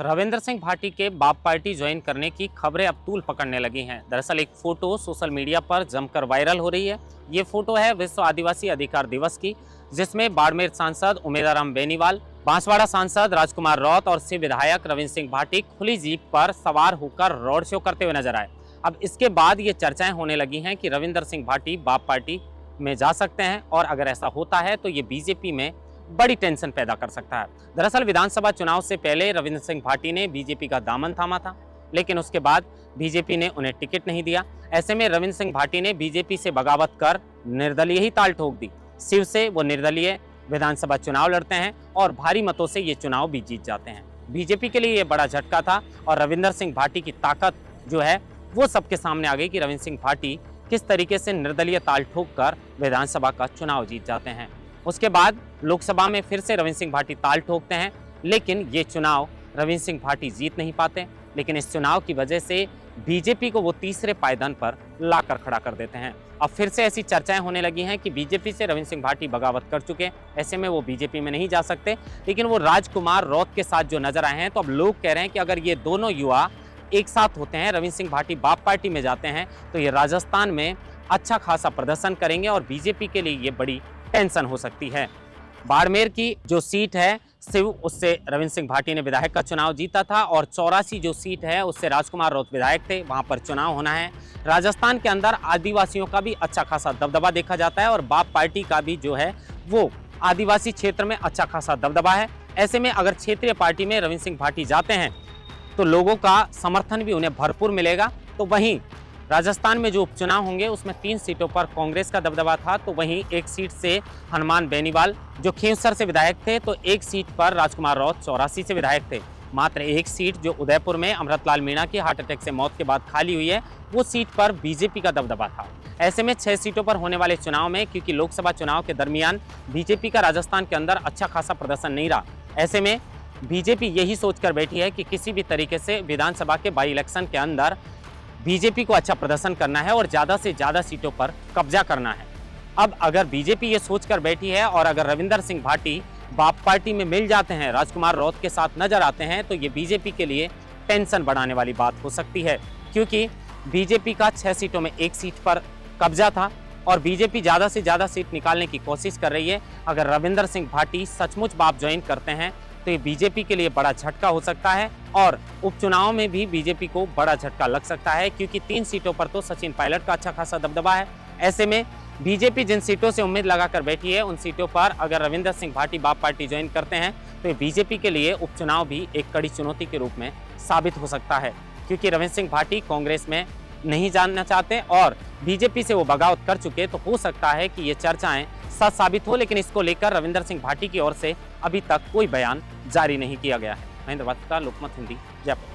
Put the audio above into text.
रविंद्र सिंह भाटी के बाप party join करने की खबरें अब तूल पकड़ने लगी हैं। दरअसल एक फोटो सोशल मीडिया पर जमकर वायरल हो रही है। ये फोटो है विश्व आदिवासी अधिकार दिवस की, जिसमें बाड़मेर सांसद उमेदाराम बेनीवाल, बांसवाड़ा सांसद राजकुमार रौत और शिव विधायक रविंद्र सिंह भाटी खुली जीप पर सवार होकर रोड शो करते हुए नजर आए। अब इसके बाद ये चर्चाएं होने लगी हैं कि रविंद्र सिंह भाटी बाप पार्टी में जा सकते हैं, और अगर ऐसा होता है तो ये बीजेपी में बड़ी टेंशन पैदा कर सकता है। दरअसल विधानसभा चुनाव से पहले रविंद्र सिंह भाटी ने बीजेपी का दामन थामा था, लेकिन उसके बाद बीजेपी ने उन्हें टिकट नहीं दिया। ऐसे में रविंद्र सिंह भाटी ने बीजेपी से बगावत कर निर्दलीय ही ताल ठोक दी। शिव से वो निर्दलीय विधानसभा चुनाव लड़ते हैं और भारी मतों से ये चुनाव भी जीत जाते हैं। बीजेपी के लिए ये बड़ा झटका था और रविंद्र सिंह भाटी की ताकत जो है वो सबके सामने आ गई कि रविंद्र सिंह भाटी किस तरीके से निर्दलीय ताल ठोक कर विधानसभा का चुनाव जीत जाते हैं। उसके बाद लोकसभा में फिर से रविंद्र सिंह भाटी ताल ठोकते हैं, लेकिन ये चुनाव रविंद्र सिंह भाटी जीत नहीं पाते। लेकिन इस चुनाव की वजह से बीजेपी को वो तीसरे पायदान पर लाकर खड़ा कर देते हैं। अब फिर से ऐसी चर्चाएं होने लगी हैं कि बीजेपी से रविंद्र सिंह भाटी बगावत कर चुके हैं, ऐसे में वो बीजेपी में नहीं जा सकते। लेकिन वो राजकुमार रौत के साथ जो नजर आए हैं, तो अब लोग कह रहे हैं कि अगर ये दोनों युवा एक साथ होते हैं, रविंद्र सिंह भाटी बाप पार्टी में जाते हैं, तो ये राजस्थान में अच्छा खासा प्रदर्शन करेंगे और बीजेपी के लिए ये बड़ी टेंशन हो सकती है। बाड़मेर की जो सीट है शिव, उससे रविंद्र सिंह भाटी ने विधायक का चुनाव जीता था, और 84 जो सीट है उससे राजकुमार रौत विधायक थे, वहां पर चुनाव होना है। राजस्थान के अंदर आदिवासियों का भी अच्छा खासा दबदबा देखा जाता है और बाप पार्टी का भी जो है वो आदिवासी क्षेत्र में अच्छा खासा दबदबा है। ऐसे में अगर क्षेत्रीय पार्टी में रविंद्र सिंह भाटी जाते हैं तो लोगों का समर्थन भी उन्हें भरपूर मिलेगा। तो वहीं राजस्थान में जो उपचुनाव होंगे उसमें 3 सीटों पर कांग्रेस का दबदबा था, तो वहीं एक सीट से हनुमान बेनीवाल जो खींवसर से विधायक थे, तो एक सीट पर राजकुमार रौत 84 से विधायक थे। मात्र एक सीट जो उदयपुर में अमृतलाल मीणा की हार्ट अटैक से मौत के बाद खाली हुई है, वो सीट पर बीजेपी का दबदबा था। ऐसे में 6 सीटों पर होने वाले चुनाव में, क्योंकि लोकसभा चुनाव के दरमियान बीजेपी का राजस्थान के अंदर अच्छा खासा प्रदर्शन नहीं रहा, ऐसे में बीजेपी यही सोचकर बैठी है कि किसी भी तरीके से विधानसभा के बाई इलेक्शन के अंदर बीजेपी को अच्छा प्रदर्शन करना है और ज़्यादा से ज़्यादा सीटों पर कब्जा करना है। अब अगर बीजेपी ये सोचकर बैठी है और अगर रविंद्र सिंह भाटी बाप पार्टी में मिल जाते हैं, राजकुमार रौत के साथ नजर आते हैं, तो ये बीजेपी के लिए टेंशन बढ़ाने वाली बात हो सकती है, क्योंकि बीजेपी का 6 सीटों में एक सीट पर कब्जा था और बीजेपी ज़्यादा से ज़्यादा सीट निकालने की कोशिश कर रही है। अगर रविंद्र सिंह भाटी सचमुच बाप ज्वाइन करते हैं तो ये बीजेपी के लिए बड़ा झटका हो सकता है और उपचुनाव में भी बीजेपी को बड़ा झटका लग सकता है, क्योंकि 3 सीटों पर तो सचिन पायलट का अच्छा खासा दबदबा है। ऐसे में बीजेपी जिन सीटों से उम्मीद लगाकर बैठी है, उन सीटों पर अगर रविंद्र सिंह भाटी बाप पार्टी ज्वाइन करते हैं तो ये बीजेपी के लिए उपचुनाव भी एक कड़ी चुनौती के रूप में साबित हो सकता है, क्योंकि रविंद्र सिंह भाटी कांग्रेस में नहीं जानना चाहते और बीजेपी से वो बगावत कर चुके। तो हो सकता है कि ये चर्चाएं सच साबित हो, लेकिन इसको लेकर रविंद्र सिंह भाटी की ओर से अभी तक कोई बयान जारी नहीं किया गया है। महेंद्र वात्रा, लोकमत हिंदी, जयपुर।